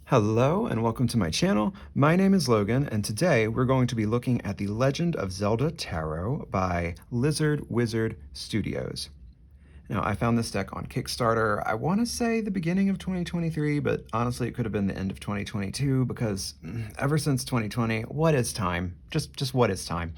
Hello and welcome to my channel. My name is Logan and today we're going to be looking at The Legend of Zelda Tarot by Lizard Wizard Studios. Now I found this deck on Kickstarter, I want to say the beginning of 2023, but honestly it could have been the end of 2022 because ever since 2020, what is time? Just what is time?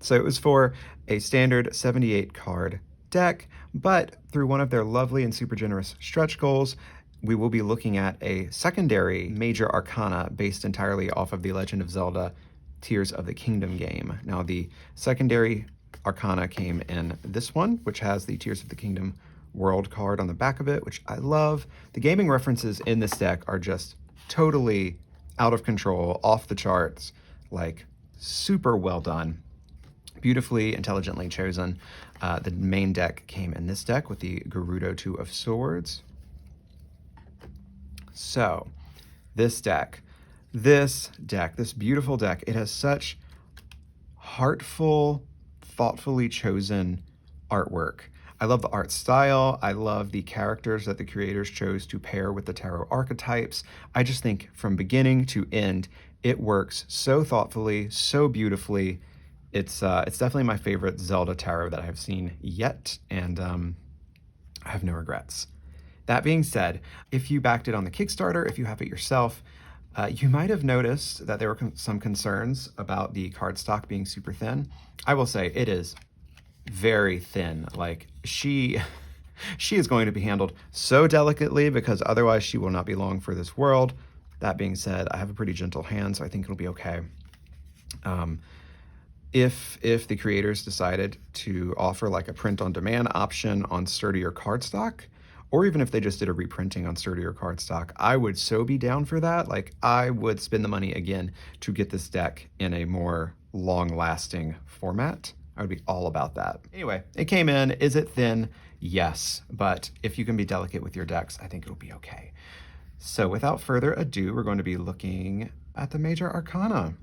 So it was for a standard 78 card deck, but through one of their lovely and super generous stretch goals, we will be looking at a secondary major arcana based entirely off of the Legend of Zelda Tears of the Kingdom game. Now, the secondary arcana came in this one, which has the Tears of the Kingdom world card on the back of it, which I love. The gaming references in this deck are just totally out of control, off the charts, like super well done. Beautifully, intelligently chosen. The main deck came in this deck with the Gerudo Two of Swords. So, this beautiful deck, it has such heartful, thoughtfully chosen artwork. I love the art style. I love the characters that the creators chose to pair with the tarot archetypes. I just think from beginning to end, it works so thoughtfully, so beautifully. It's definitely my favorite Zelda tarot that I have seen yet, and I have no regrets. That being said, if you backed it on the Kickstarter, if you have it yourself, you might have noticed that there were some concerns about the cardstock being super thin. I will say it is very thin. Like she is going to be handled so delicately because otherwise she will not be long for this world. That being said, I have a pretty gentle hand, so I think it'll be okay. If the creators decided to offer like a print-on-demand option on sturdier cardstock, or even if they just did a reprinting on sturdier cardstock, I would so be down for that. Like, I would spend the money again to get this deck in a more long-lasting format. I would be all about that. Anyway, it came in. Is it thin? Yes. But if you can be delicate with your decks, I think it'll be okay. So without further ado, we're going to be looking at the Major Arcana.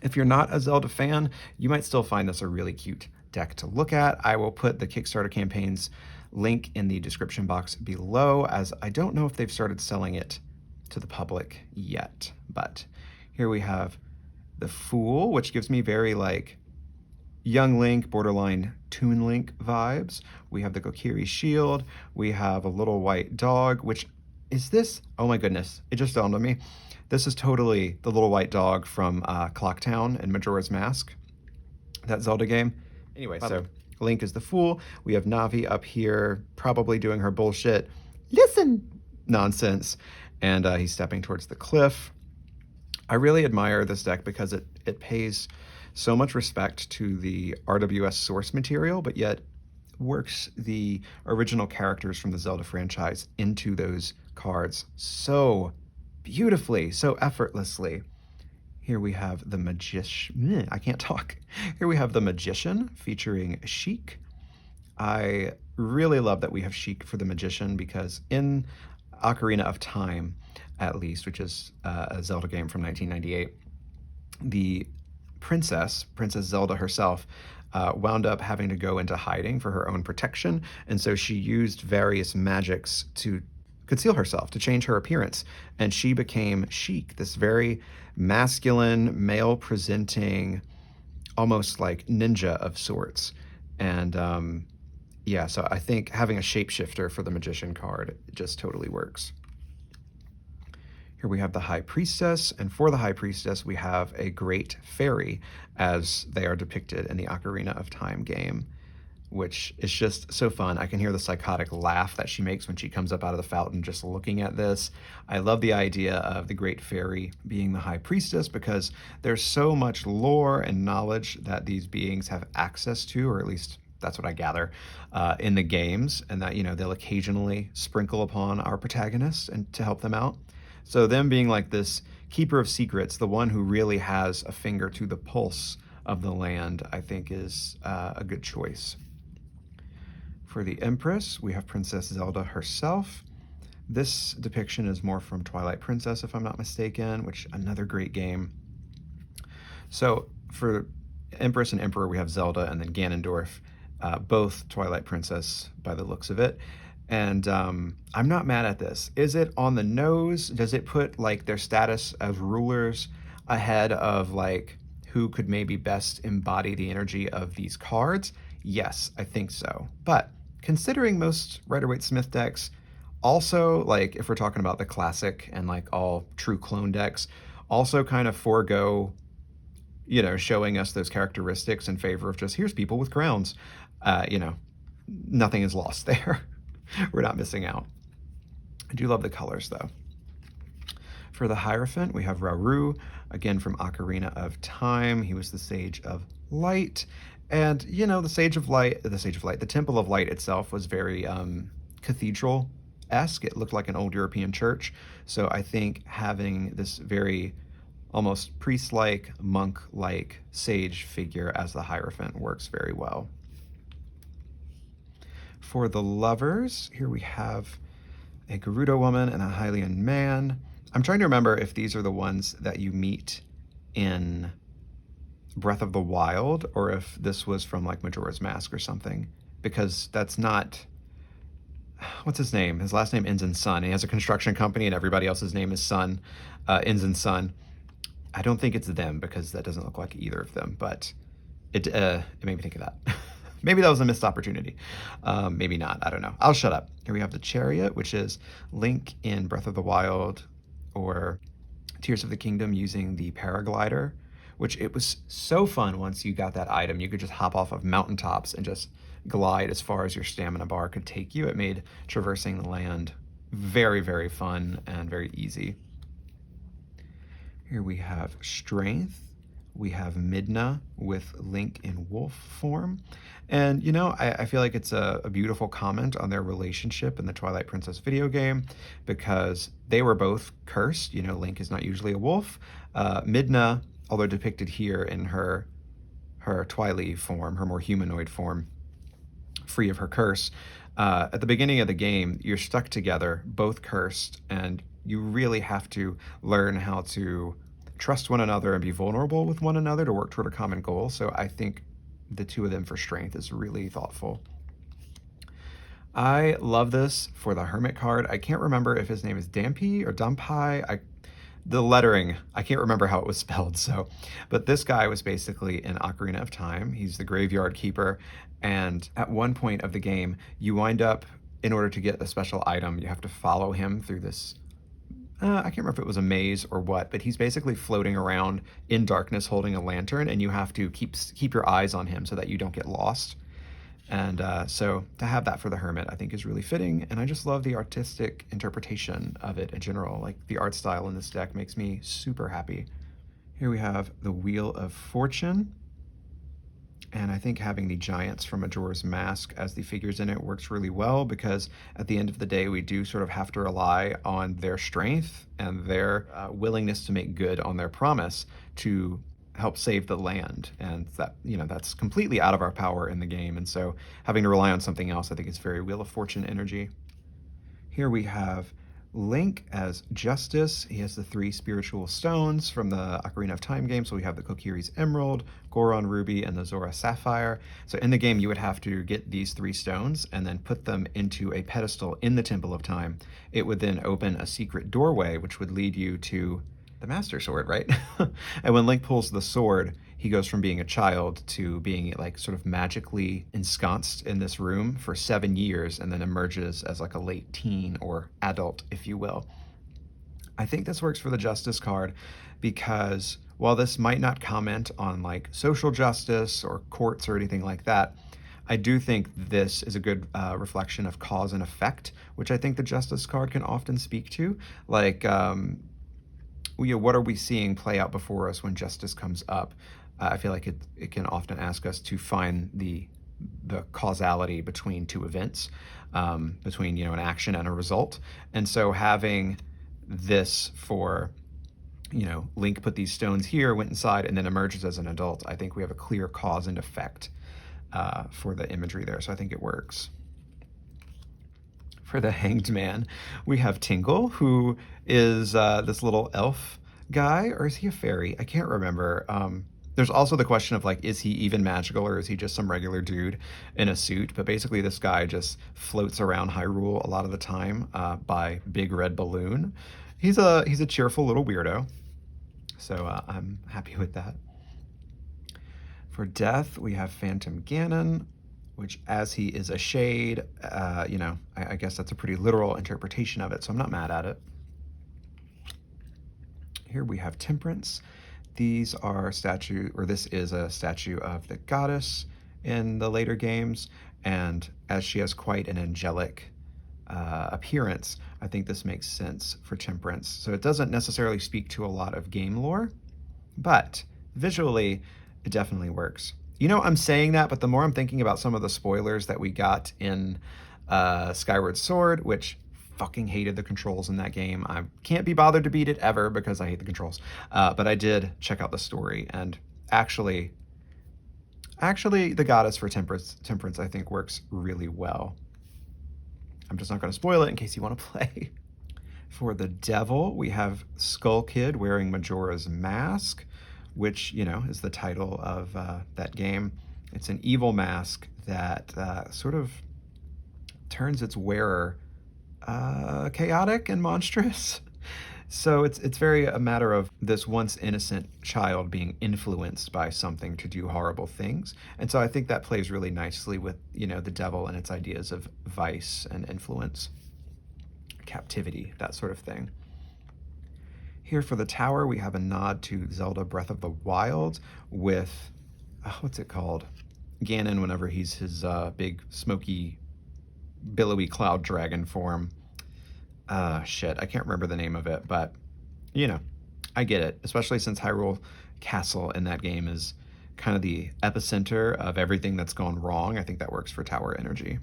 If you're not a Zelda fan, you might still find this a really cute deck to look at. I will put the Kickstarter campaign's link in the description box below, as I don't know if they've started selling it to the public yet. But here we have the Fool, which gives me very like Young Link, borderline Toon Link vibes. We have the Kokiri Shield. We have a little white dog, which is this? Oh my goodness, it just dawned on me. This is totally the little white dog from Clocktown and Majora's Mask, that Zelda game. Anyway, so Link is the Fool. We have Navi up here, probably doing her bullshit, listen, nonsense. And he's stepping towards the cliff. I really admire this deck because it pays so much respect to the RWS source material, but yet works the original characters from the Zelda franchise into those cards so beautifully, so effortlessly. Here we have the Magician. I can't talk. Here we have the Magician featuring Sheik. I really love that we have Sheik for the Magician because in Ocarina of Time, at least, which is a Zelda game from 1998, the Princess Zelda herself, wound up having to go into hiding for her own protection, and so she used various magics to conceal herself, to change her appearance, and she became Sheik, this very masculine, male-presenting, almost like ninja of sorts. And yeah, so I think having a shapeshifter for the Magician card just totally works. Here we have the High Priestess, and for the High Priestess, we have a great fairy as they are depicted in the Ocarina of Time game, which is just so fun. I can hear the psychotic laugh that she makes when she comes up out of the fountain just looking at this. I love the idea of the Great Fairy being the High Priestess because there's so much lore and knowledge that these beings have access to, or at least that's what I gather, in the games, and that, you know, they'll occasionally sprinkle upon our protagonists and to help them out. So them being like this keeper of secrets, the one who really has a finger to the pulse of the land, I think is a good choice. For the Empress, we have Princess Zelda herself. This depiction is more from Twilight Princess, if I'm not mistaken, which another great game. So for Empress and Emperor, we have Zelda and then Ganondorf, both Twilight Princess by the looks of it. And I'm not mad at this. Is it on the nose? Does it put like their status as rulers ahead of like who could maybe best embody the energy of these cards? Yes, I think so. But considering most Rider-Waite-Smith decks also, like if we're talking about the classic and like all true clone decks, also kind of forego, showing us those characteristics in favor of just here's people with crowns. Nothing is lost there. We're not missing out. I do love the colors though. For the Hierophant, we have Rauru, again from Ocarina of Time. He was the Sage of Light. And, the the Temple of Light itself was very cathedral-esque. It looked like an old European church. So I think having this very almost priest-like, monk-like sage figure as the Hierophant works very well. For the lovers, here we have a Gerudo woman and a Hylian man. I'm trying to remember if these are the ones that you meet in Breath of the Wild or if this was from like Majora's Mask or something, because that's not... What's his name? His last name ends in Sun. He has a construction company and everybody else's name is Sun, ends in Sun. I don't think it's them because that doesn't look like either of them, but it made me think of that. Maybe that was a missed opportunity. Maybe not. I don't know. I'll shut up. Here we have the Chariot, which is Link in Breath of the Wild or Tears of the Kingdom using the paraglider, which it was so fun once you got that item. You could just hop off of mountaintops and just glide as far as your stamina bar could take you. It made traversing the land very, very fun and very easy. Here we have Strength. We have Midna with Link in wolf form. And, I feel like it's a beautiful comment on their relationship in the Twilight Princess video game because they were both cursed. Link is not usually a wolf. Midna, although depicted here in her Twilight form, her more humanoid form, free of her curse, at the beginning of the game, you're stuck together, both cursed, and you really have to learn how to trust one another and be vulnerable with one another to work toward a common goal. So I think the two of them for Strength is really thoughtful. I love this for the Hermit card. I can't remember if his name is Dampi or Dampai. The lettering, I can't remember how it was spelled. But this guy was basically in Ocarina of Time. He's the graveyard keeper. And at one point of the game, you wind up, in order to get a special item, you have to follow him through this, I can't remember if it was a maze or what, but he's basically floating around in darkness holding a lantern, and you have to keep your eyes on him so that you don't get lost. And so to have that for the Hermit, I think is really fitting. And I just love the artistic interpretation of it in general. Like the art style in this deck makes me super happy. Here we have the Wheel of Fortune. And I think having the giants from Majora's Mask as the figures in it works really well because at the end of the day, we do sort of have to rely on their strength and their willingness to make good on their promise to help save the land. And that, that's completely out of our power in the game. And so having to rely on something else, I think is very Wheel of Fortune energy. Here we have Link as Justice. He has the 3 spiritual stones from the Ocarina of Time game. So we have the Kokiri's Emerald, Goron Ruby, and the Zora Sapphire. So in the game, you would have to get these 3 stones and then put them into a pedestal in the Temple of Time. It would then open a secret doorway, which would lead you to the Master Sword, right? And when Link pulls the sword, he goes from being a child to being like sort of magically ensconced in this room for 7 years and then emerges as like a late teen or adult, if you will. I think this works for the Justice card because while this might not comment on like social justice or courts or anything like that, I do think this is a good reflection of cause and effect, which I think the Justice card can often speak to. Like, what are we seeing play out before us when justice comes up? I feel like it can often ask us to find the causality between 2 events, between an action and a result. And so having this for Link put these stones here, went inside, and then emerges as an adult, I think we have a clear cause and effect for the imagery there. So I think it works. For the Hanged Man, we have Tingle, who is this little elf guy, or is he a fairy? I can't remember. There's also the question of like, is he even magical or is he just some regular dude in a suit? But basically, this guy just floats around Hyrule a lot of the time by Big Red Balloon. He's a cheerful little weirdo, so I'm happy with that. For death, we have Phantom Ganon, which, as he is a shade, I guess that's a pretty literal interpretation of it, so I'm not mad at it. Here we have Temperance. These are this is a statue of the goddess in the later games, and as she has quite an angelic appearance, I think this makes sense for Temperance. So it doesn't necessarily speak to a lot of game lore, but visually, it definitely works. You know, I'm saying that, but the more I'm thinking about some of the spoilers that we got in Skyward Sword, which fucking hated the controls in that game. I can't be bothered to beat it ever because I hate the controls. But I did check out the story, and actually, the goddess for temperance, I think works really well. I'm just not going to spoil it in case you want to play. For the devil, we have Skull Kid wearing Majora's Mask, which, is the title of that game. It's an evil mask that sort of turns its wearer chaotic and monstrous. So it's very a matter of this once innocent child being influenced by something to do horrible things. And so I think that plays really nicely with, the devil and its ideas of vice and influence, captivity, that sort of thing. Here for the tower, we have a nod to Zelda Breath of the Wild with, what's it called? Ganon, whenever he's his big, smoky, billowy cloud dragon form. Shit, I can't remember the name of it, but, I get it, especially since Hyrule Castle in that game is kind of the epicenter of everything that's gone wrong. I think that works for tower energy.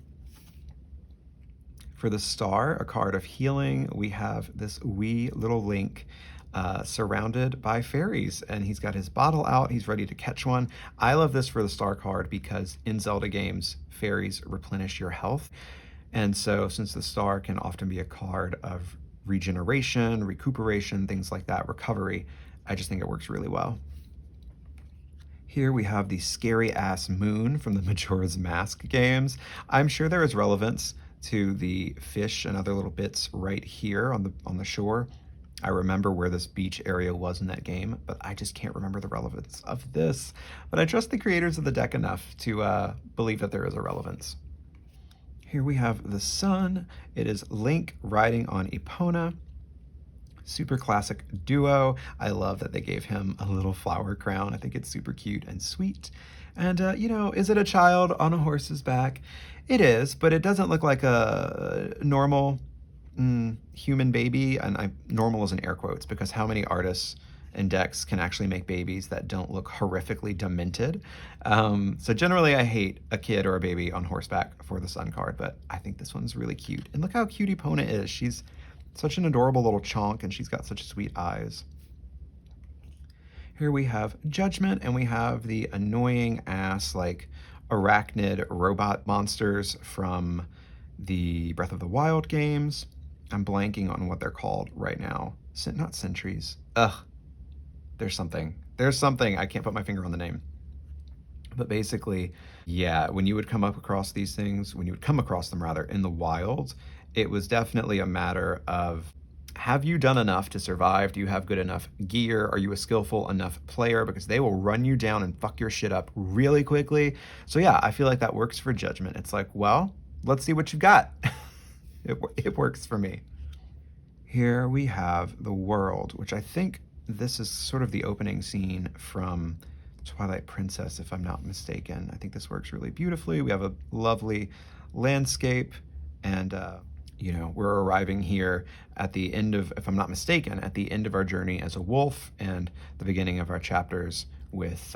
For the star, a card of healing, we have this wee little Link surrounded by fairies, and he's got his bottle out. He's ready to catch one. I love this for the star card because in Zelda games, fairies replenish your health. And so since the star can often be a card of regeneration, recuperation, things like that, recovery, I just think it works really well. Here we have the scary ass moon from the Majora's Mask games. I'm sure there is relevance to the fish and other little bits right here on the shore. I remember where this beach area was in that game, but I just can't remember the relevance of this. But I trust the creators of the deck enough to believe that there is a relevance. Here we have the sun. It is Link riding on Epona. Super classic duo. I love that they gave him a little flower crown. I think it's super cute and sweet. And, is it a child on a horse's back? It is, but it doesn't look like a normal human baby. And normal is in air quotes, because how many artists and decks can actually make babies that don't look horrifically demented? So generally I hate a kid or a baby on horseback for the sun card, but I think this one's really cute. And look how cute Epona is. She's such an adorable little chonk, and she's got such sweet eyes. Here we have Judgment, and we have the annoying ass, like, arachnid robot monsters from the Breath of the Wild games. I'm blanking on what they're called right now. Not sentries. Ugh. There's something. I can't put my finger on the name. But basically, yeah, when you would come across them in the wild, it was definitely a matter of, have you done enough to survive? Do you have good enough gear? Are you a skillful enough player? Because they will run you down and fuck your shit up really quickly. So yeah, I feel like that works for Judgment. It's like, well, let's see what you've got. It works for me. Here we have the world, which I think this is sort of the opening scene from Twilight Princess, if I'm not mistaken. I think this works really beautifully. We have a lovely landscape, and we're arriving here at the end of, if I'm not mistaken, at the end of our journey as a wolf, and the beginning of our chapters with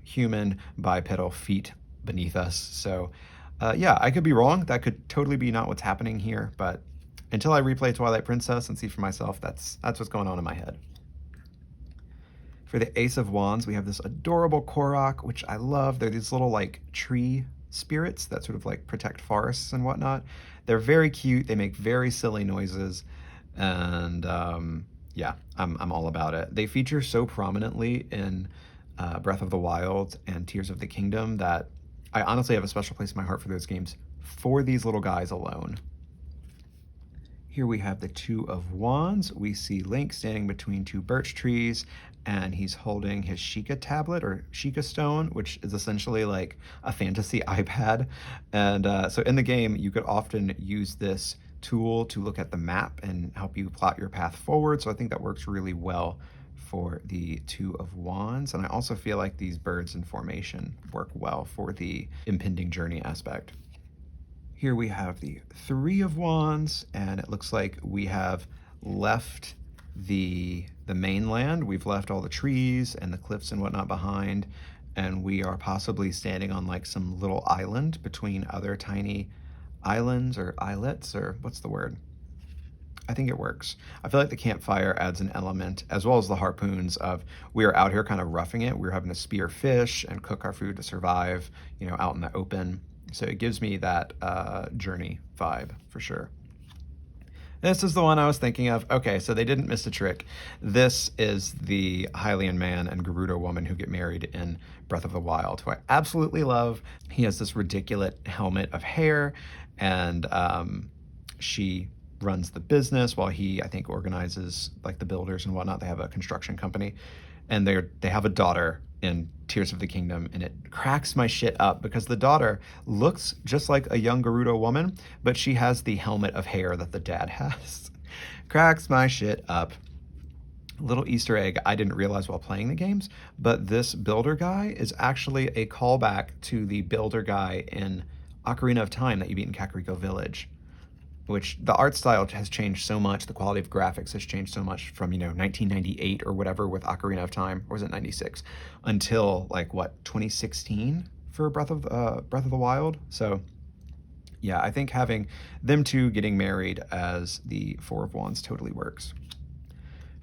human bipedal feet beneath us. So yeah, I could be wrong. That could totally be not what's happening here, but until I replay Twilight Princess and see for myself, that's what's going on in my head. For the Ace of Wands, we have this adorable Korok, which I love. They're these little, like, tree spirits that sort of, like, protect forests and whatnot. They're very cute. They make very silly noises. And, yeah, I'm all about it. They feature so prominently in Breath of the Wild and Tears of the Kingdom that I honestly have a special place in my heart for those games for these little guys alone. Here we have the Two of Wands. We see Link standing between two birch trees, and he's holding his Sheikah tablet or Sheikah stone, which is essentially like a fantasy iPad. And so in the game, you could often use this tool to look at the map and help you plot your path forward. So I think that works really well for the Two of Wands. And I also feel like these birds in formation work well for the impending journey aspect. Here we have the Three of Wands, and it looks like we have left the mainland. We've left all the trees and the cliffs and whatnot behind, and we are possibly standing on like some little island between other tiny islands or islets, or what's the word? I think it works. I feel like the campfire adds an element, as well as the harpoons, of we are out here kind of roughing it. We're having to spear fish and cook our food to survive, out in the open. So it gives me that journey vibe for sure. This is the one I was thinking of. Okay, so they didn't miss a trick. This is the Hylian man and Gerudo woman who get married in Breath of the Wild, who I absolutely love. He has this ridiculous helmet of hair, and she runs the business while he, I think, organizes like the builders and whatnot. They have a construction company, and they have a daughter in Tears of the Kingdom, and it cracks my shit up because the daughter looks just like a young Gerudo woman, but she has the helmet of hair that the dad has. Cracks my shit up. Little Easter egg I didn't realize while playing the games, but this builder guy is actually a callback to the builder guy in Ocarina of Time that you beat in Kakariko Village, which the art style has changed so much, the quality of graphics has changed so much from 1998 or whatever with Ocarina of Time, or was it 96, until like 2016 for Breath of the Wild. So yeah, I think having them two getting married as the Four of Wands totally works.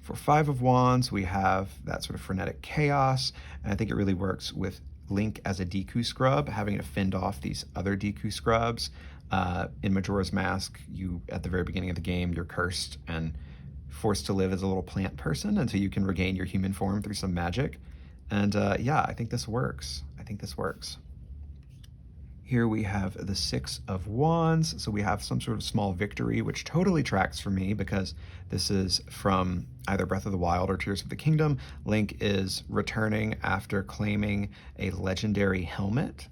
For Five of Wands, we have that sort of frenetic chaos, and I think it really works with Link as a Deku scrub, having to fend off these other Deku scrubs. In Majora's Mask, at the very beginning of the game, you're cursed and forced to live as a little plant person until you can regain your human form through some magic. And yeah, I think this works. Here we have the Six of Wands. So we have some sort of small victory, which totally tracks for me because this is from either Breath of the Wild or Tears of the Kingdom. Link is returning after claiming a legendary helmet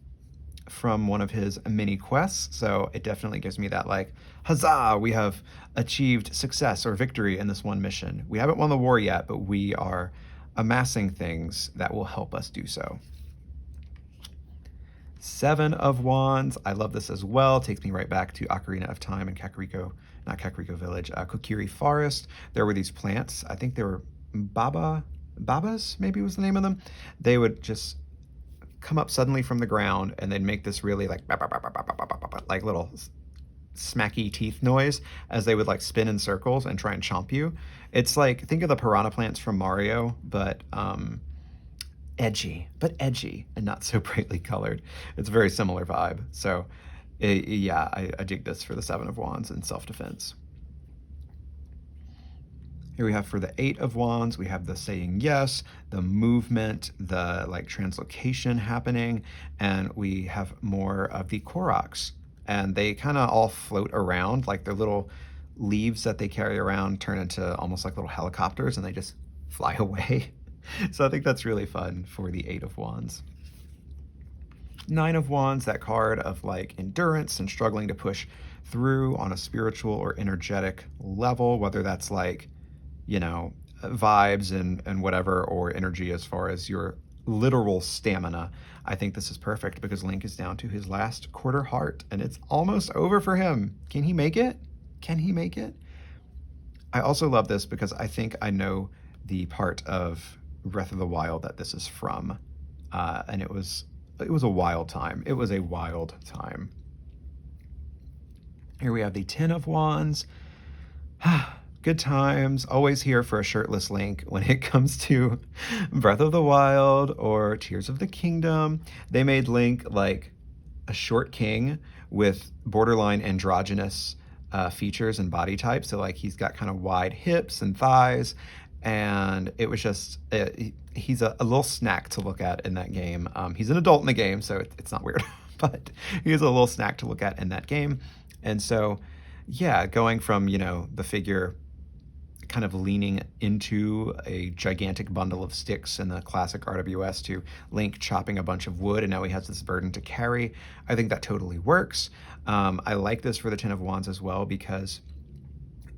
from one of his mini quests. So it definitely gives me that like, huzzah, we have achieved success or victory in this one mission. We haven't won the war yet, but we are amassing things that will help us do so. Seven of Wands. I love this as well. Takes me right back to Ocarina of Time and Kokiri Forest. There were these plants. I think they were babas, maybe was the name of them. They would just come up suddenly from the ground, and they'd make this really like little smacky teeth noise as they would like spin in circles and try and chomp you. It's like, think of the piranha plants from Mario, but edgy and not so brightly colored. It's a very similar vibe. So yeah, I dig this for the Seven of Wands in self-defense. Here we have for the Eight of Wands, we have the saying yes, the movement, the like translocation happening, and we have more of the Koroks. And they kind of all float around, like their little leaves that they carry around turn into almost like little helicopters, and they just fly away. So I think that's really fun for the Eight of Wands. Nine of Wands, that card of like endurance and struggling to push through on a spiritual or energetic level, whether that's like, vibes and whatever, or energy as far as your literal stamina. I think this is perfect because Link is down to his last quarter heart and it's almost over for him. Can he make it? I also love this because I think I know the part of Breath of the Wild that this is from. And it was a wild time. It was a wild time. Here we have the Ten of Wands. Good times, always here for a shirtless Link when it comes to Breath of the Wild or Tears of the Kingdom. They made Link like a short king with borderline androgynous features and body type. So like he's got kind of wide hips and thighs, and it was just he's a little snack to look at in that game. He's an adult in the game, so it's not weird, but he's a little snack to look at in that game. And so, yeah, going from the figure kind of leaning into a gigantic bundle of sticks in the classic RWS to Link chopping a bunch of wood, and now he has this burden to carry. I think that totally works. I like this for the Ten of Wands as well, because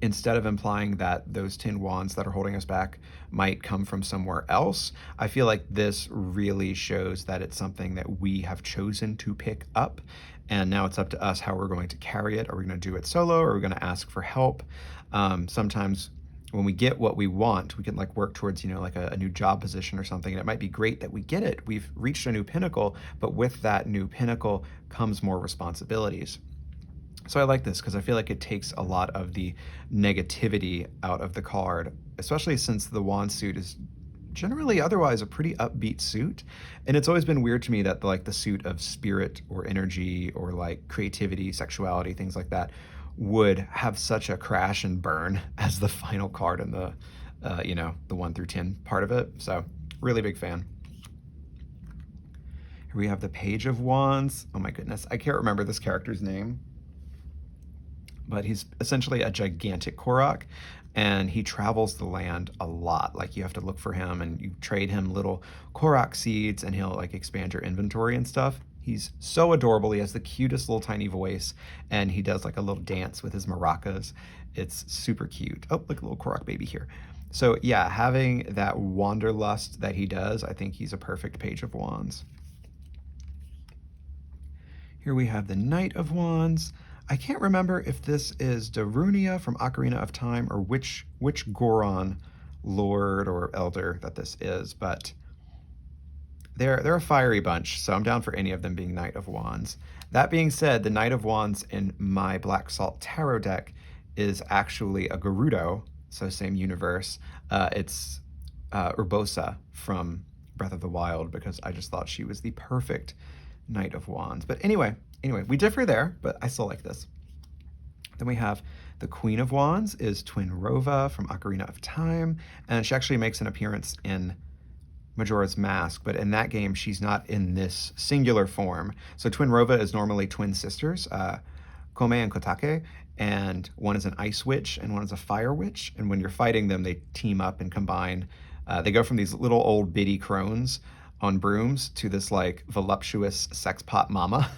instead of implying that those tin wands that are holding us back might come from somewhere else, I feel like this really shows that it's something that we have chosen to pick up. And now it's up to us how we're going to carry it. Are we going to do it solo, or are we going to ask for help? Sometimes when we get what we want, we can like work towards, like a new job position or something. And it might be great that we get it. We've reached a new pinnacle, but with that new pinnacle comes more responsibilities. So I like this because I feel like it takes a lot of the negativity out of the card, especially since the wand suit is generally otherwise a pretty upbeat suit. And it's always been weird to me that the suit of spirit or energy or like creativity, sexuality, things like that would have such a crash and burn as the final card in the, the 1 through 10 part of it. So really big fan. Here we have the Page of Wands. Oh my goodness, I can't remember this character's name, but he's essentially a gigantic Korok, and he travels the land a lot. Like, you have to look for him, and you trade him little Korok seeds, and he'll like expand your inventory and stuff. He's so adorable. He has the cutest little tiny voice, and he does like a little dance with his maracas. It's super cute. Oh, look, a little Korok baby here. So yeah, having that wanderlust that he does, I think he's a perfect Page of Wands. Here we have the Knight of Wands. I can't remember if this is Darunia from Ocarina of Time or which Goron lord or elder that this is, but they're a fiery bunch, so I'm down for any of them being Knight of Wands. That being said, the Knight of Wands in my Black Salt Tarot deck is actually a Gerudo, so same universe. It's Urbosa from Breath of the Wild, because I just thought she was the perfect Knight of Wands. But anyway, we differ there, but I still like this. Then we have the Queen of Wands is Twinrova from Ocarina of Time, and she actually makes an appearance in Majora's Mask, but in that game, she's not in this singular form. So Twinrova is normally twin sisters, Kome and Kotake, and one is an ice witch and one is a fire witch, and when you're fighting them, they team up and combine. They go from these little old bitty crones on brooms to this like voluptuous sex pot mama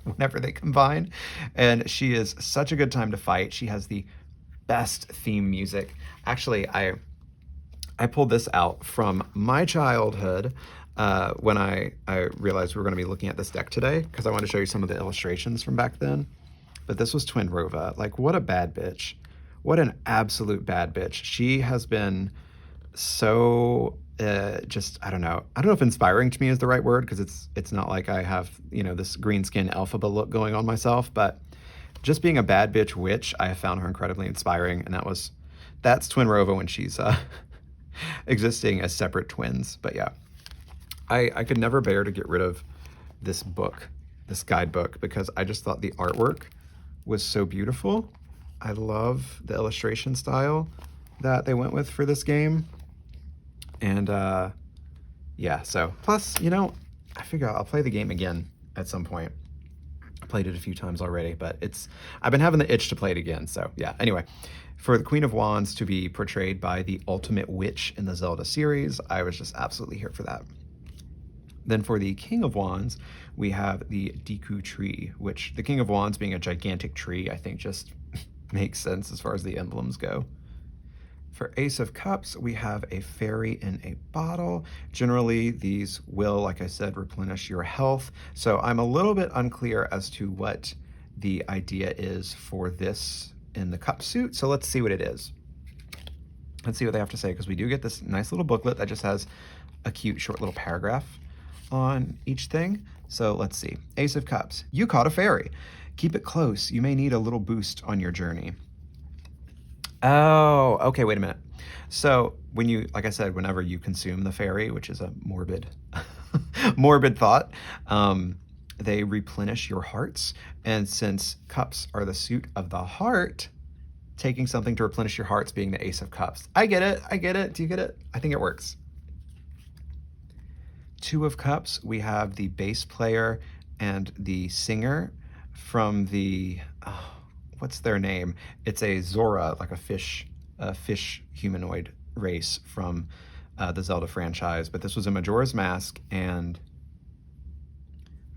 whenever they combine. And she is such a good time to fight. She has the best theme music. Actually, I pulled this out from my childhood when I realized we were going to be looking at this deck today, because I want to show you some of the illustrations from back then. But this was Twinrova. Like, what a bad bitch. What an absolute bad bitch. She has been so just, I don't know if inspiring to me is the right word, because it's not like I have this green skin Elphaba look going on myself, but just being a bad bitch witch, I have found her incredibly inspiring, and that's Twinrova when she's existing as separate twins. But yeah, I could never bear to get rid of this book, this guidebook, because I just thought the artwork was so beautiful. I love the illustration style that they went with for this game. And yeah, so plus, I figure I'll play the game again at some point. I played it a few times already, but I've been having the itch to play it again. So yeah, anyway, for the Queen of Wands to be portrayed by the ultimate witch in the Zelda series, I was just absolutely here for that. Then for the King of Wands, we have the Deku tree, which the King of Wands being a gigantic tree, I think just makes sense as far as the emblems go. For Ace of Cups, we have a fairy in a bottle. Generally, these will, like I said, replenish your health. So I'm a little bit unclear as to what the idea is for this in the cup suit. So let's see what it is. Let's see what they have to say, because we do get this nice little booklet that just has a cute short little paragraph on each thing. So let's see. Ace of Cups. You caught a fairy. Keep it close. You may need a little boost on your journey. Oh, okay, wait a minute. So when you, like I said, whenever you consume the fairy, which is a morbid, morbid thought, they replenish your hearts. And since cups are the suit of the heart, taking something to replenish your hearts being the Ace of Cups. I get it. I get it. Do you get it? I think it works. Two of Cups, we have the bass player and the singer from the, what's their name? It's a Zora, like a fish humanoid race from the Zelda franchise. But this was a Majora's Mask, and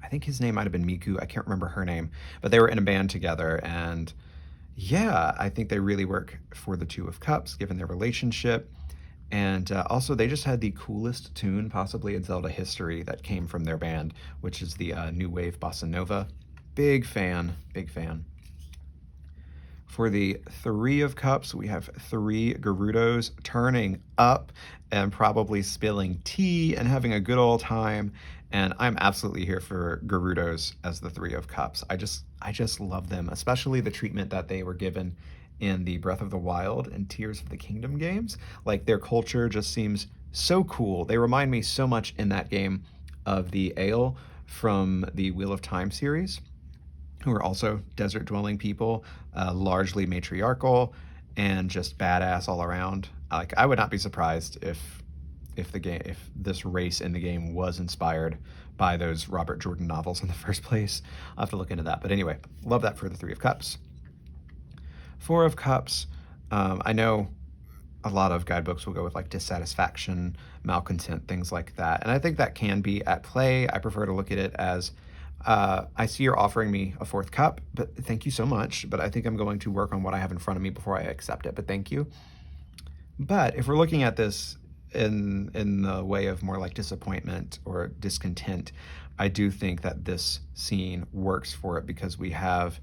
I think his name might have been Miku. I can't remember her name, but they were in a band together, and yeah, I think they really work for the Two of Cups, given their relationship. And also, they just had the coolest tune possibly in Zelda history that came from their band, which is the New Wave Bossa Nova. Big fan, big fan. For the Three of Cups, we have three Gerudos turning up and probably spilling tea and having a good old time. And I'm absolutely here for Gerudos as the Three of Cups. I just love them, especially the treatment that they were given in the Breath of the Wild and Tears of the Kingdom games. Like, their culture just seems so cool. They remind me so much in that game of the Ale from the Wheel of Time series, who are also desert-dwelling people, largely matriarchal, and just badass all around. Like, I would not be surprised if this race in the game was inspired by those Robert Jordan novels in the first place. I'll have to look into that. But anyway, love that for the Three of Cups. Four of Cups, I know a lot of guidebooks will go with like dissatisfaction, malcontent, things like that. And I think that can be at play. I prefer to look at it as, I see you're offering me a fourth cup, but thank you so much. But I think I'm going to work on what I have in front of me before I accept it, but thank you. But if we're looking at this in the way of more like disappointment or discontent, I do think that this scene works for it because we have,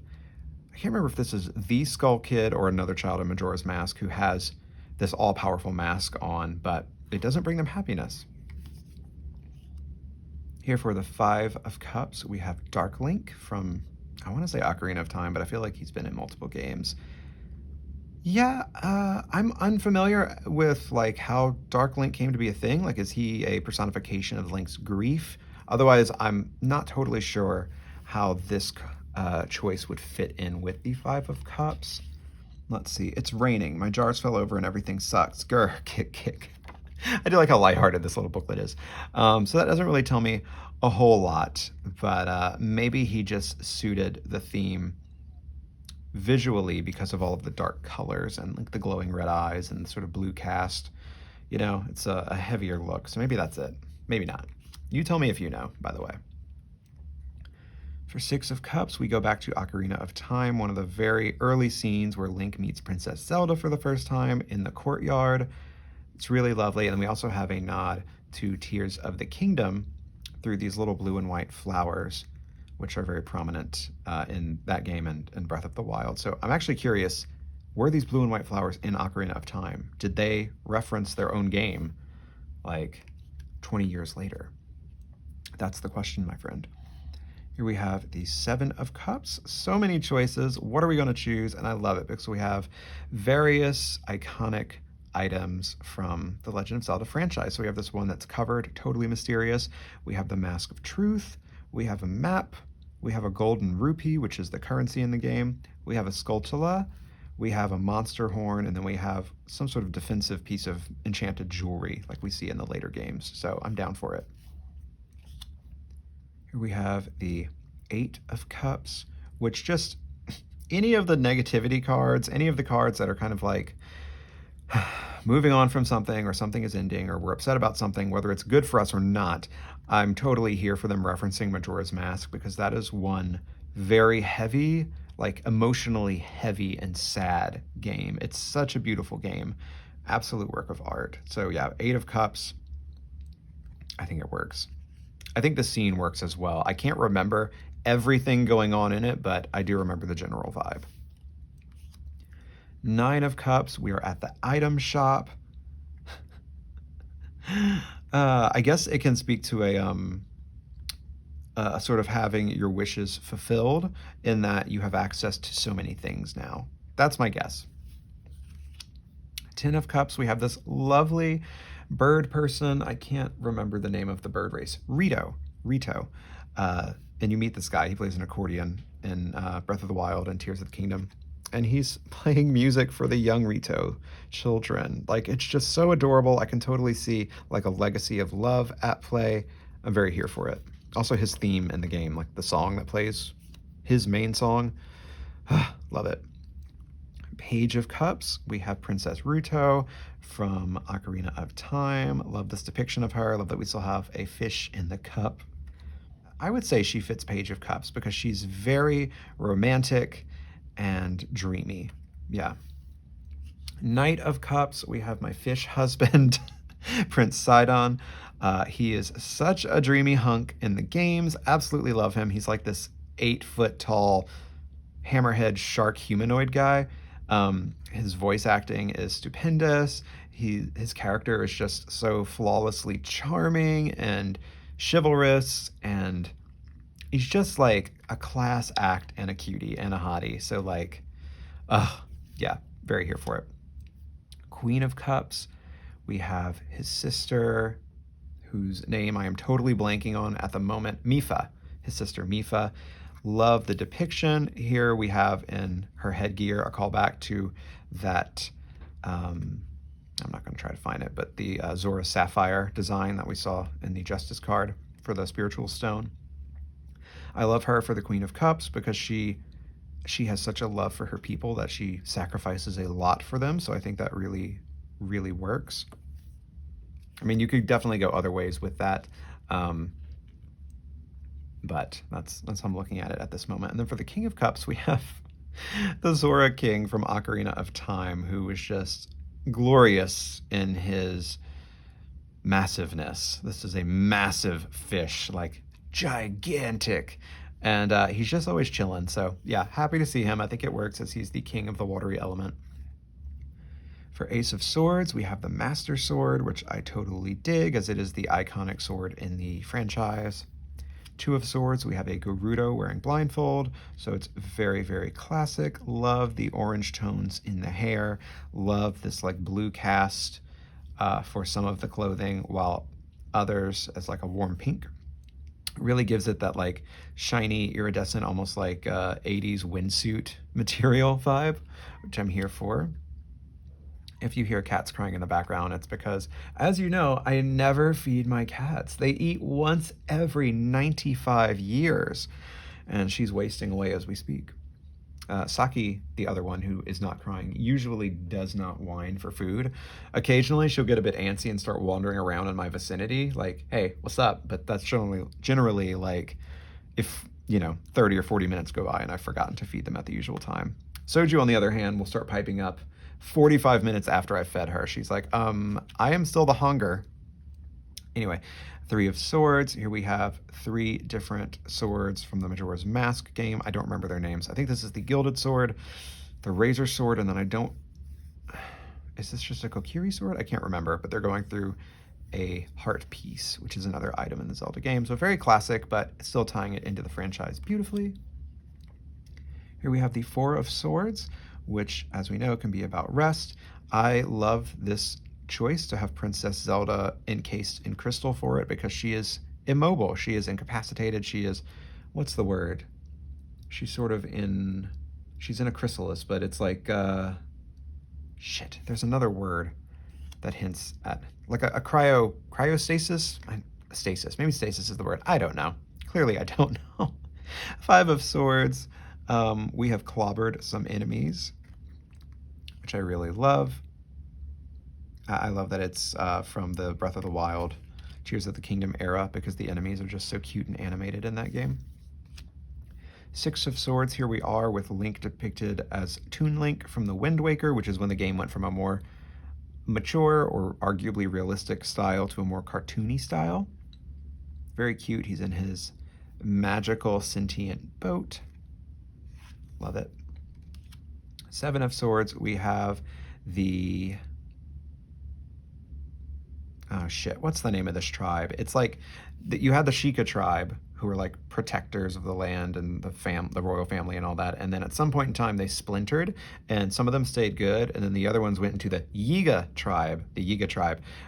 I can't remember if this is the Skull Kid or another child in Majora's Mask who has this all-powerful mask on, but it doesn't bring them happiness. Here for the Five of Cups, we have Dark Link from, I want to say Ocarina of Time, but I feel like he's been in multiple games. Yeah, I'm unfamiliar with like how Dark Link came to be a thing. Like, is he a personification of Link's grief? Otherwise, I'm not totally sure how this choice would fit in with the Five of Cups. Let's see. It's raining. My jars fell over and everything sucks. Grr, kick, kick. I do like how lighthearted this little booklet is. So that doesn't really tell me a whole lot, but maybe he just suited the theme visually because of all of the dark colors and like the glowing red eyes and the sort of blue cast. You know, it's a heavier look. So maybe that's it. Maybe not. You tell me if you know, by the way. For Six of Cups, we go back to Ocarina of Time, one of the very early scenes where Link meets Princess Zelda for the first time in the courtyard. It's really lovely. And then we also have a nod to Tears of the Kingdom through these little blue and white flowers, which are very prominent in that game and Breath of the Wild. So I'm actually curious, were these blue and white flowers in Ocarina of Time? Did they reference their own game like 20 years later? That's the question, my friend. Here we have the Seven of Cups. So many choices. What are we going to choose? And I love it because we have various iconic items from the Legend of Zelda franchise. So we have this one that's covered, totally mysterious. We have the Mask of Truth. We have a map. We have a golden rupee, which is the currency in the game. We have a Skulltula. We have a monster horn. And then we have some sort of defensive piece of enchanted jewelry like we see in the later games. So I'm down for it. Here we have the Eight of Cups, which just, any of the negativity cards, any of the cards that are kind of like moving on from something or something is ending or we're upset about something, whether it's good for us or not, I'm totally here for them referencing Majora's Mask because that is one very heavy, like emotionally heavy and sad game. It's such a beautiful game. Absolute work of art. So yeah, Eight of Cups, I think it works. I think the scene works as well. I can't remember everything going on in it, but I do remember the general vibe. Nine of Cups, we are at the item shop. I guess it can speak to a sort of having your wishes fulfilled in that you have access to so many things now. That's my guess. 10 of Cups, we have this lovely bird person. I can't remember the name of the bird race. Rito. And you meet this guy. He plays an accordion in Breath of the Wild and Tears of the Kingdom. and he's playing music for the young Rito children. Like, it's just so adorable. I can totally see like a legacy of love at play. I'm very here for it. Also, his theme in the game, like the song that plays, his main song, love it. Page of Cups, we have Princess Ruto from Ocarina of Time. Love this depiction of her. Love that we still have a fish in the cup. I would say she fits Page of Cups because she's very romantic and dreamy. Yeah. Knight of Cups, we have my fish husband, Prince Sidon. He is such a dreamy hunk in the games. Absolutely love him. He's like this 8-foot tall hammerhead shark humanoid guy. His voice acting is stupendous. His character is just so flawlessly charming and chivalrous, and he's just like a class act and a cutie and a hottie. So like, yeah, very here for it. Queen of Cups, we have his sister, whose name I am totally blanking on at the moment, Mifa, his sister Mifa. Love the depiction. Here we have in her headgear a callback to that, I'm not going to try to find it, but the Zora Sapphire design that we saw in the Justice card for the Spiritual Stone. I love her for the Queen of Cups because she has such a love for her people that she sacrifices a lot for them, so I think that really, really works. I mean, you could definitely go other ways with that, but that's how I'm looking at it at this moment. And then for the King of Cups, we have the Zora King from Ocarina of Time, who is just glorious in his massiveness. This is a massive fish, like gigantic, and he's just always chilling. So yeah, happy to see him. I think it works as he's the king of the watery element. For Ace of Swords, we have the Master Sword, which I totally dig, as it is the iconic sword in the franchise. Two of Swords, we have a Gerudo wearing blindfold, so it's very, very classic. Love the orange tones in the hair. Love this like blue cast for some of the clothing, while others as like a warm pink. Really gives it that like shiny, iridescent, almost like 80s windsuit material vibe, which I'm here for. If you hear cats crying in the background, it's because, as you know, I never feed my cats. They eat once every 95 years, and she's wasting away as we speak. Saki, the other one who is not crying, usually does not whine for food. Occasionally, she'll get a bit antsy and start wandering around in my vicinity, like, hey, what's up? But that's generally like if, 30 or 40 minutes go by and I've forgotten to feed them at the usual time. Soju, on the other hand, will start piping up 45 minutes after I fed her. She's like, I am still the hunger. Anyway, Three of Swords. Here we have 3 different swords from the Majora's Mask game. I don't remember their names. I think this is the Gilded Sword, the Razor Sword, and then is this just a Kokiri Sword? I can't remember, but they're going through a heart piece, which is another item in the Zelda game. So very classic, but still tying it into the franchise beautifully. Here we have the Four of Swords, which, as we know, can be about rest. I love this choice to have Princess Zelda encased in crystal for it because she is immobile. She is incapacitated. She is, what's the word? She's in a chrysalis, but it's like, shit, there's another word that hints at, like a cryostasis? Stasis. Maybe stasis is the word. I don't know. Clearly, I don't know. Five of Swords. We have clobbered some enemies, which I really love. I love that it's from the Breath of the Wild, Tears of the Kingdom era, because the enemies are just so cute and animated in that game. Six of Swords, here we are with Link depicted as Toon Link from the Wind Waker, which is when the game went from a more mature or arguably realistic style to a more cartoony style. Very cute. He's in his magical sentient boat. Love it. Seven of Swords, we have the... oh shit, what's the name of this tribe? It's like, you had the Sheikah tribe, who were like protectors of the land and the royal family and all that, and then at some point in time they splintered, and some of them stayed good, and then the other ones went into the Yiga tribe,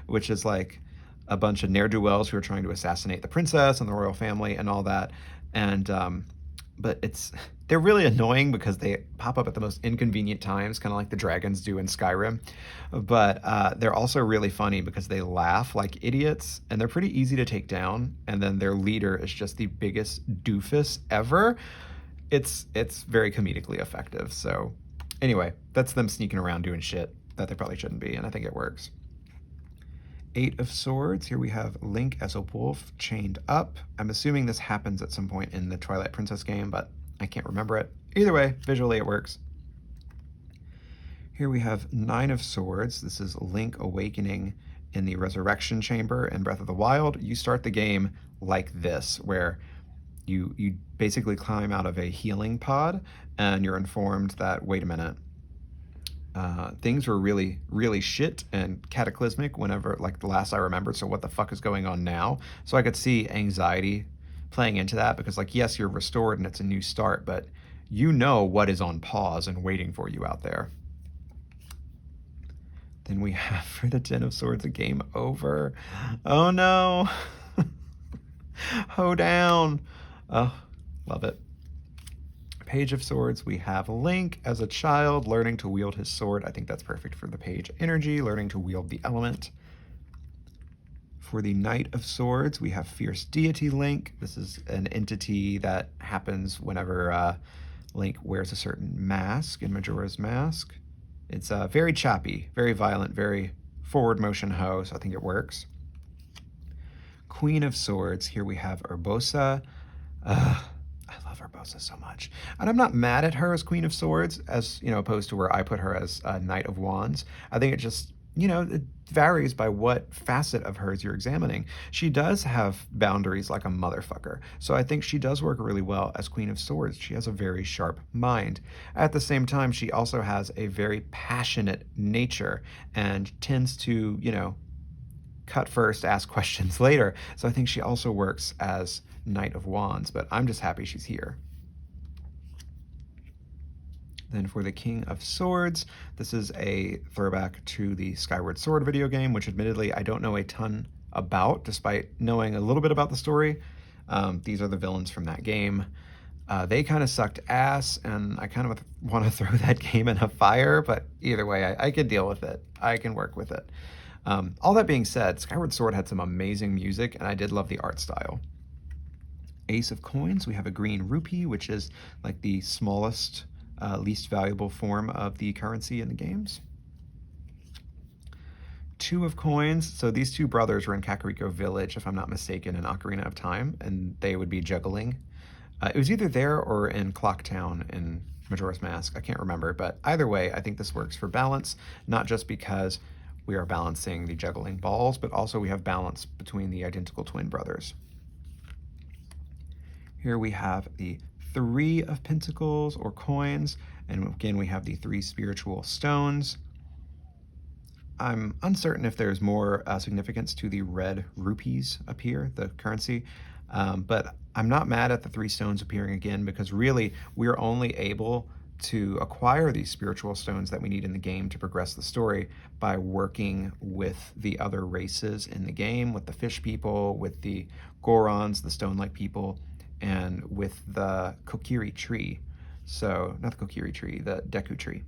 which is like a bunch of ne'er-do-wells who are trying to assassinate the princess and the royal family and all that, and but they're really annoying because they pop up at the most inconvenient times, kind of like the dragons do in Skyrim. But they're also really funny because they laugh like idiots, and they're pretty easy to take down. And then their leader is just the biggest doofus ever. It's very comedically effective. So anyway, that's them sneaking around doing shit that they probably shouldn't be, and I think it works. Eight of Swords. Here we have Link as a wolf chained up. I'm assuming this happens at some point in the Twilight Princess game, but I can't remember it. Either way, visually it works. Here we have Nine of Swords. This is Link awakening in the Resurrection Chamber in Breath of the Wild. You start the game like this, where you basically climb out of a healing pod, and you're informed that, wait a minute, things were really, really shit and cataclysmic whenever, like the last I remembered, so what the fuck is going on now? So I could see anxiety playing into that because, like, yes, you're restored and it's a new start, but you know what is on pause and waiting for you out there. Then we have for the Ten of Swords a game over. Oh no. Ho down. Oh, love it. Page of Swords, we have Link as a child learning to wield his sword. I think that's perfect for the page energy, learning to wield the element. For the Knight of Swords, we have Fierce Deity Link. This is an entity that happens whenever Link wears a certain mask in Majora's Mask. It's very choppy, very violent, very forward motion ho, so I think it works. Queen of Swords, here we have Urbosa. I love Urbosa so much. And I'm not mad at her as Queen of Swords, as, you know, opposed to where I put her as Knight of Wands. I think it just, you know, it varies by what facet of hers you're examining. She does have boundaries like a motherfucker. So I think she does work really well as Queen of Swords. She has a very sharp mind. At the same time, she also has a very passionate nature and tends to, you know, cut first, ask questions later. So I think she also works as Knight of Wands, but I'm just happy she's here. Then for the King of Swords, this is a throwback to the Skyward Sword video game, which admittedly I don't know a ton about, despite knowing a little bit about the story. These are the villains from that game. They kind of sucked ass, and I kind of want to throw that game in a fire, but either way, I can deal with it. I can work with it. All that being said, Skyward Sword had some amazing music, and I did love the art style. Ace of Coins, we have a green rupee, which is like the smallest, least valuable form of the currency in the games. Two of Coins, so these two brothers were in Kakariko Village, if I'm not mistaken, in Ocarina of Time, and they would be juggling. It was either there or in Clocktown in Majora's Mask, I can't remember, but either way, I think this works for balance, not just because we are balancing the juggling balls, but also we have balance between the identical twin brothers. Here we have the Three of Pentacles or coins, and again we have the three spiritual stones. I'm uncertain if there's more significance to the red rupees up here, the currency, but I'm not mad at the three stones appearing again because really we're only able to acquire these spiritual stones that we need in the game to progress the story by working with the other races in the game, with the fish people, with the Gorons, the stone-like people, and with the Kokiri tree. So, not the Kokiri tree, the Deku tree.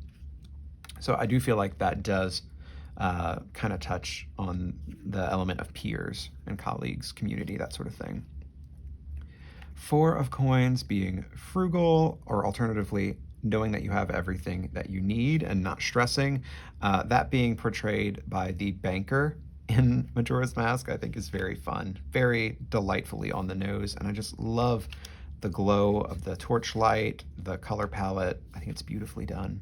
So I do feel like that does kind of touch on the element of peers and colleagues, community, that sort of thing. Four of Coins being frugal, or alternatively, knowing that you have everything that you need and not stressing. That being portrayed by the banker in Majora's Mask, I think is very fun, very delightfully on the nose, and I just love the glow of the torchlight, the color palette. I think it's beautifully done.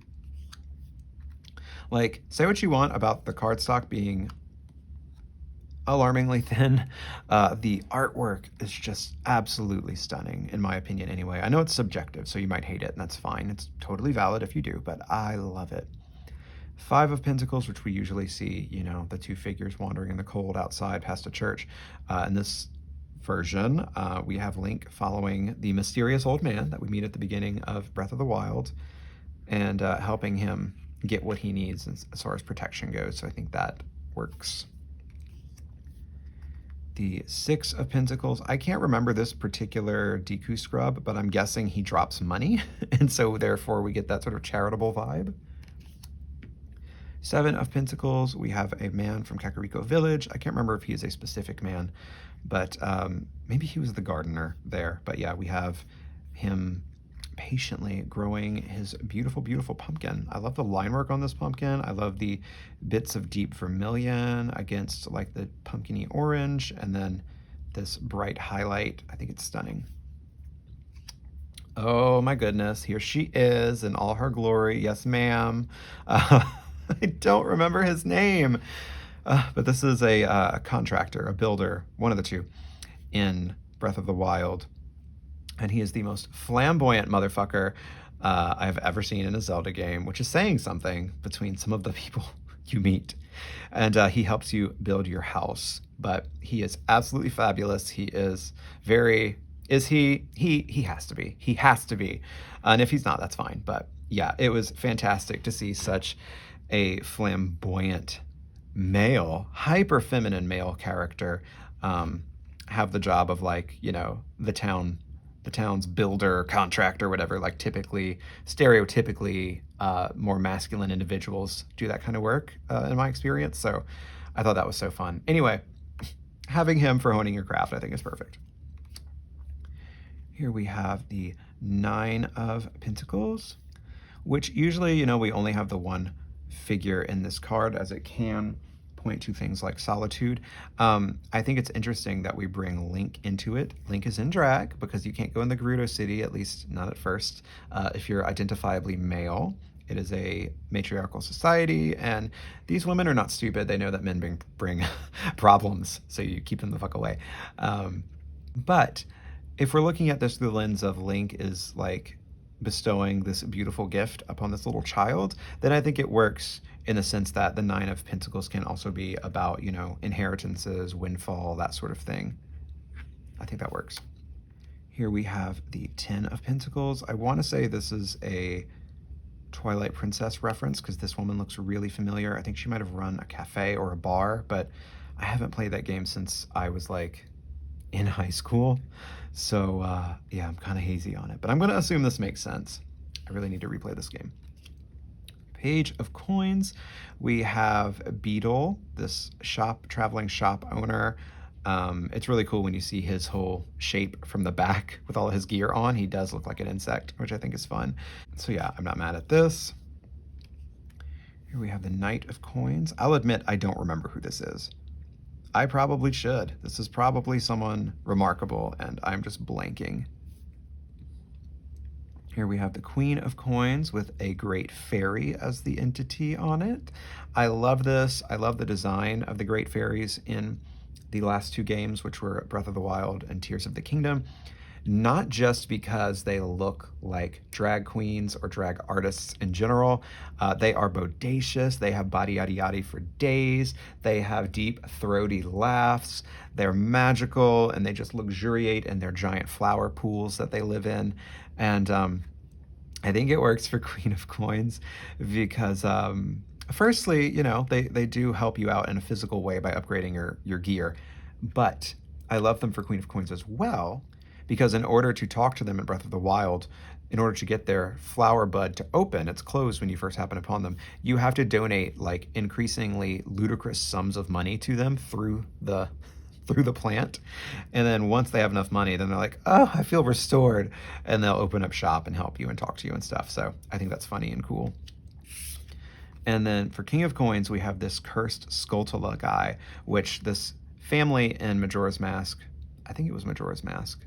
Like, say what you want about the cardstock being alarmingly thin, the artwork is just absolutely stunning, in my opinion anyway. I know it's subjective, so you might hate it, and that's fine. It's totally valid if you do, but I love it. Five of Pentacles, which we usually see, you know, the two figures wandering in the cold outside past a church. In this version, we have Link following the mysterious old man that we meet at the beginning of Breath of the Wild and helping him get what he needs as far as protection goes. So I think that works. The Six of Pentacles. I can't remember this particular Deku scrub, but I'm guessing he drops money, and so therefore we get that sort of charitable vibe. Seven of Pentacles. We have a man from Kakariko Village. I can't remember if he is a specific man, but maybe he was the gardener there. But yeah, we have him patiently growing his beautiful, beautiful pumpkin. I love the line work on this pumpkin. I love the bits of deep vermilion against like the pumpkiny orange, and then this bright highlight. I think it's stunning. Oh my goodness, here she is in all her glory. Yes, ma'am. I don't remember his name, but this is a contractor, a builder, one of the two, in Breath of the Wild. And he is the most flamboyant motherfucker I've ever seen in a Zelda game, which is saying something between some of the people you meet. And he helps you build your house. But he is absolutely fabulous. He is very... Is he? He has to be. He has to be. And if he's not, that's fine. But yeah, it was fantastic to see such a flamboyant male, hyper feminine male character have the job of, like, you know, the town's builder, contractor, whatever. Like, typically, stereotypically, more masculine individuals do that kind of work, in my experience. So I thought that was so fun. Anyway, having him for honing your craft, I think, is perfect. Here we have the Nine of Pentacles, which usually, you know, we only have the one figure in this card, as it can point to things like solitude. I think it's interesting that we bring Link into it. Link is in drag because you can't go in the Gerudo City, at least not at first, if you're identifiably male. It is a matriarchal society, and these women are not stupid. They know that men bring problems, so you keep them the fuck away. But if we're looking at this through the lens of Link is like bestowing this beautiful gift upon this little child, then I think it works in the sense that the Nine of Pentacles can also be about, you know, inheritances, windfall, that sort of thing. I think that works. Here we have the Ten of Pentacles. I want to say this is a Twilight Princess reference because this woman looks really familiar. I think she might have run a cafe or a bar, but I haven't played that game since I was like in high school. So yeah, I'm kind of hazy on it, but I'm going to assume this makes sense. I really need to replay this game. Page of Coins. We have Beetle, this traveling shop owner. It's really cool when you see his whole shape from the back with all of his gear on. He does look like an insect, which I think is fun. So yeah, I'm not mad at this. Here we have the Knight of Coins. I'll admit I don't remember who this is. I probably should. This is probably someone remarkable, and I'm just blanking. Here we have the Queen of Coins with a Great Fairy as the entity on it. I love this. I love the design of the Great Fairies in the last two games, which were Breath of the Wild and Tears of the Kingdom. Not just because they look like drag queens or drag artists in general. They are bodacious. They have body yaddy yaddy for days. They have deep throaty laughs. They're magical, and they just luxuriate in their giant flower pools that they live in. And I think it works for Queen of Coins because firstly, you know, they do help you out in a physical way by upgrading your gear. But I love them for Queen of Coins as well, because in order to talk to them in Breath of the Wild, in order to get their flower bud to open, it's closed when you first happen upon them, you have to donate like increasingly ludicrous sums of money to them through the plant. And then once they have enough money, then they're like, oh, I feel restored. And they'll open up shop and help you and talk to you and stuff. So I think that's funny and cool. And then for King of Coins, we have this cursed Skulltula guy, which this family in Majora's Mask, I think it was Majora's Mask,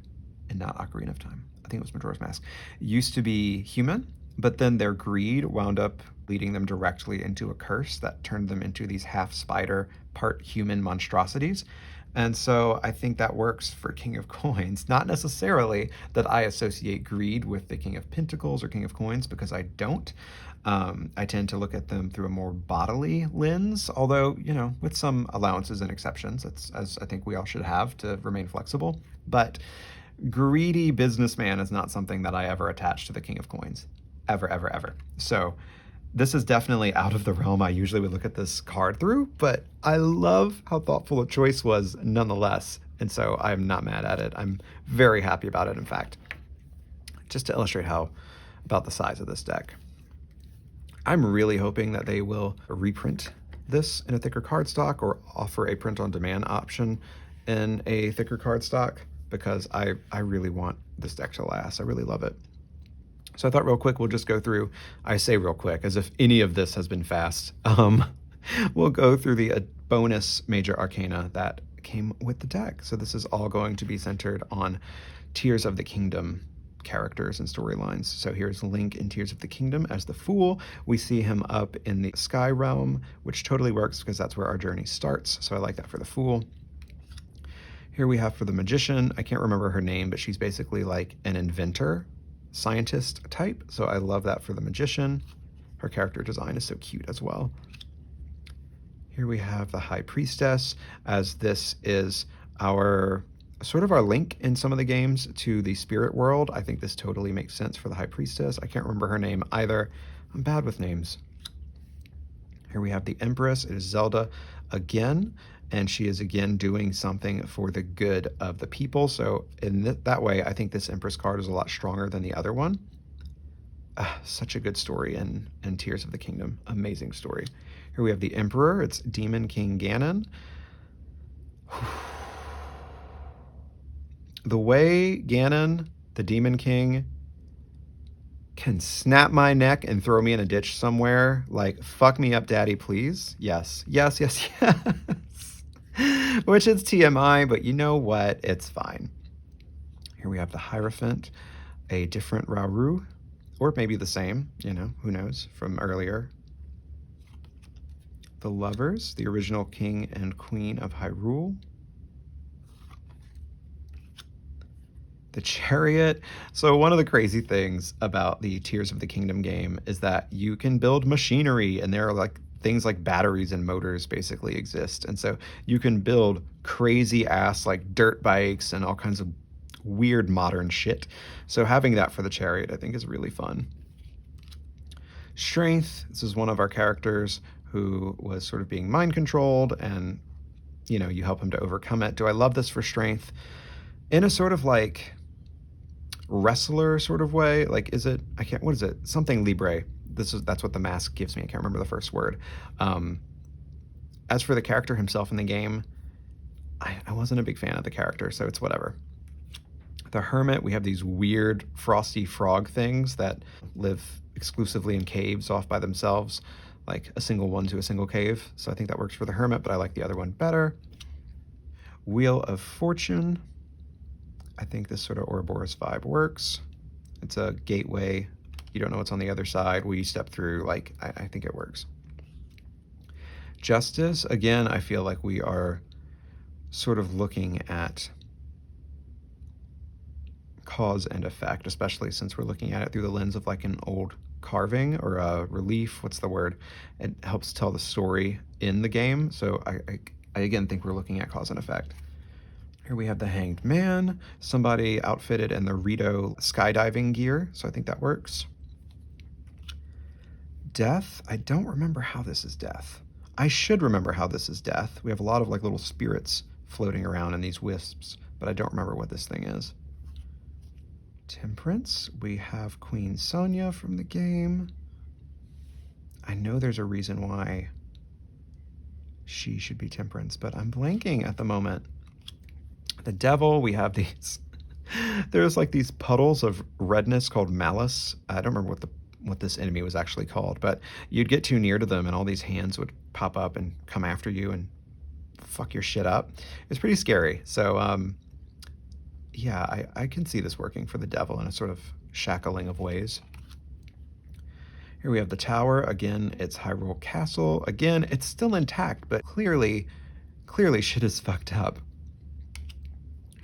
and not Ocarina of Time, I think it was Majora's Mask, used to be human, but then their greed wound up leading them directly into a curse that turned them into these half spider, part human monstrosities. And so I think that works for King of Coins. Not necessarily that I associate greed with the King of Pentacles or King of Coins, because I don't. I tend to look at them through a more bodily lens, although, you know, with some allowances and exceptions, as I think we all should have to remain flexible. But greedy businessman is not something that I ever attach to the King of Coins. Ever, ever, ever. So This is definitely out of the realm I usually would look at this card through, but I love how thoughtful a choice was nonetheless. And so I'm not mad at it. I'm very happy about it, in fact. Just to illustrate how about the size of this deck. I'm really hoping that they will reprint this in a thicker cardstock or offer a print on demand option in a thicker cardstock, because I really want this deck to last. I really love it. So I thought real quick, we'll just go through, I say real quick, as if any of this has been fast. We'll go through the bonus major arcana that came with the deck. So this is all going to be centered on Tears of the Kingdom characters and storylines. So here's Link in Tears of the Kingdom as the Fool. We see him up in the Sky Realm, which totally works because that's where our journey starts. So I like that for the Fool. Here we have for the Magician, I can't remember her name, but she's basically like an inventor, scientist type. So I love that for the Magician. Her character design is so cute as well. Here we have the High Priestess, as this is our sort of our link in some of the games to the spirit world. I think this totally makes sense for the High Priestess. I can't remember her name either. I'm bad with names. Here we have the Empress. It is Zelda again, and she is again doing something for the good of the people. So in that way, I think this Empress card is a lot stronger than the other one. Such a good story in Tears of the Kingdom. Amazing story. Here we have the Emperor. It's Demon King Ganon. The way Ganon, the Demon King, can snap my neck and throw me in a ditch somewhere, like, fuck me up, daddy, please. Yes, yes, yes, yes. Which is TMI, but you know what? It's fine. Here we have the Hierophant, a different Rauru, or maybe the same, you know, who knows, from earlier. The Lovers, the original King and Queen of Hyrule. The Chariot. So one of the crazy things about the Tears of the Kingdom game is that you can build machinery, and there are like things like batteries and motors basically exist. And so you can build crazy ass like dirt bikes and all kinds of weird modern shit. So having that for the Chariot, I think, is really fun. Strength. This is one of our characters who was sort of being mind controlled, and you know, you help him to overcome it. Do I love this for Strength? In a sort of like wrestler sort of way. Like, is it, I can't, what is it? Something Libre. That's what the mask gives me. I can't remember the first word. As for the character himself in the game, I wasn't a big fan of the character, so it's whatever. The Hermit, we have these weird frosty frog things that live exclusively in caves off by themselves, like a single one to a single cave. So I think that works for the Hermit, but I like the other one better. Wheel of Fortune. I think this sort of Ouroboros vibe works. It's a gateway. You don't know what's on the other side. We step through, like, I think it works. Justice, again, I feel like we are sort of looking at cause and effect, especially since we're looking at it through the lens of like an old carving or a relief. What's the word? It helps tell the story in the game. So I again think we're looking at cause and effect. Here we have the Hanged Man, somebody outfitted in the Rito skydiving gear, so I think that works. Death, I don't remember how this is Death. I should remember how this is Death. We have a lot of like little spirits floating around in these wisps, but I don't remember what this thing is. Temperance, we have Queen Sonia from the game. I know there's a reason why she should be Temperance, but I'm blanking at the moment. The Devil, we have these, there's like these puddles of redness called malice. I don't remember what this enemy was actually called, but you'd get too near to them and all these hands would pop up and come after you and fuck your shit up. It's pretty scary. So yeah, I can see this working for the Devil in a sort of shackling of ways. Here we have the Tower. Again, it's Hyrule Castle. Again, it's still intact, but clearly shit is fucked up.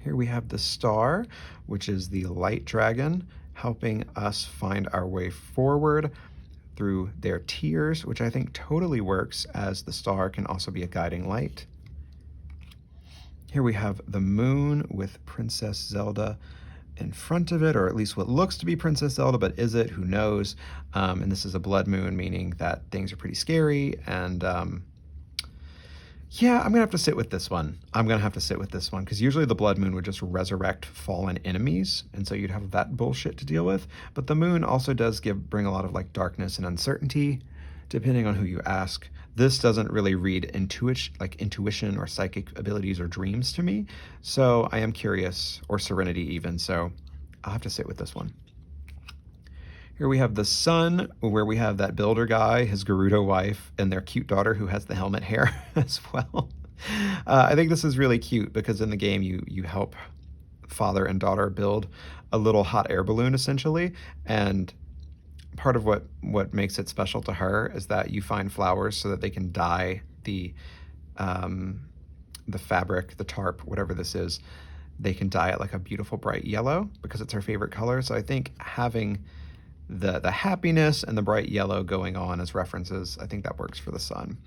Here we have the Star, which is the light dragon, helping us find our way forward through their tears, which I think totally works, as the star can also be a guiding light. Here we have the Moon with Princess Zelda in front of it, or at least what looks to be Princess Zelda, but is it? Who knows? And this is a blood moon, meaning that things are pretty scary. And yeah, I'm gonna have to sit with this one. I'm gonna have to sit with this one because usually the blood moon would just resurrect fallen enemies, and so you'd have that bullshit to deal with. But the moon also does bring a lot of like darkness and uncertainty, depending on who you ask. This doesn't really read intuition or psychic abilities or dreams to me, so I am curious, or serenity even. So I'll have to sit with this one. Here we have the sun, where we have that builder guy, his Gerudo wife, and their cute daughter who has the helmet hair as well. I think this is really cute because in the game you help father and daughter build a little hot air balloon essentially, and part of what makes it special to her is that you find flowers so that they can dye the fabric, the tarp, whatever this is. They can dye it like a beautiful bright yellow because it's her favorite color. So I think having the happiness and the bright yellow going on as references, I think that works for the sun.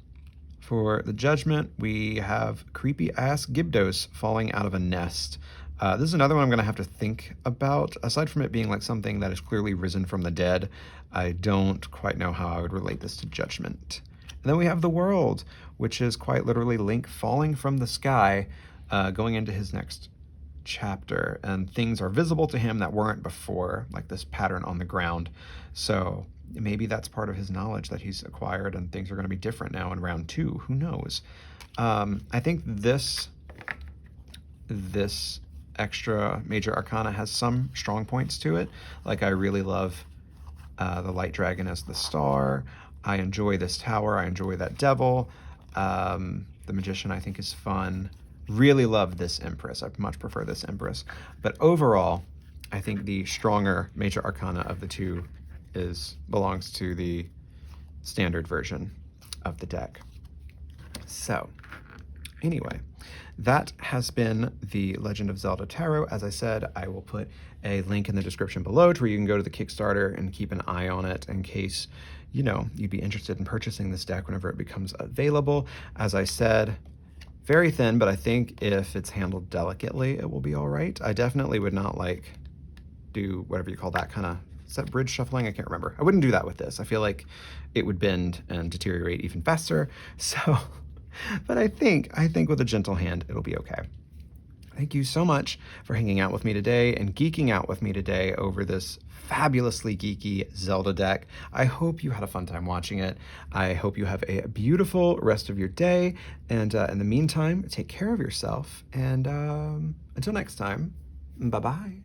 For the judgment, we have creepy ass Gibdos falling out of a nest. This is another one I'm going to have to think about. Aside from it being like something that is clearly risen from the dead, I don't quite know how I would relate this to judgment. And then we have the world, which is quite literally Link falling from the sky, going into his next chapter, and things are visible to him that weren't before, like this pattern on the ground. So maybe that's part of his knowledge that he's acquired, and things are going to be different now in round 2. Who knows? I think this extra major arcana has some strong points to it. Like I really love the light dragon as the star. I enjoy this tower. I enjoy that devil. The magician I think is fun. Really love this Empress. I much prefer this Empress. But overall, I think the stronger major arcana of the two belongs to the standard version of the deck. So, anyway, that has been the Legend of Zelda Tarot. As I said, I will put a link in the description below to where you can go to the Kickstarter and keep an eye on it in case, you'd be interested in purchasing this deck whenever it becomes available. As I said, very thin, but I think if it's handled delicately, it will be all right. I definitely would not do whatever you call that kind of, is that bridge shuffling? I can't remember. I wouldn't do that with this. I feel like it would bend and deteriorate even faster. So, but I think with a gentle hand, it'll be okay. Thank you so much for hanging out with me today and geeking out with me today over this fabulously geeky Zelda deck. I hope you had a fun time watching it. I hope you have a beautiful rest of your day. And in the meantime, take care of yourself. And until next time, bye-bye.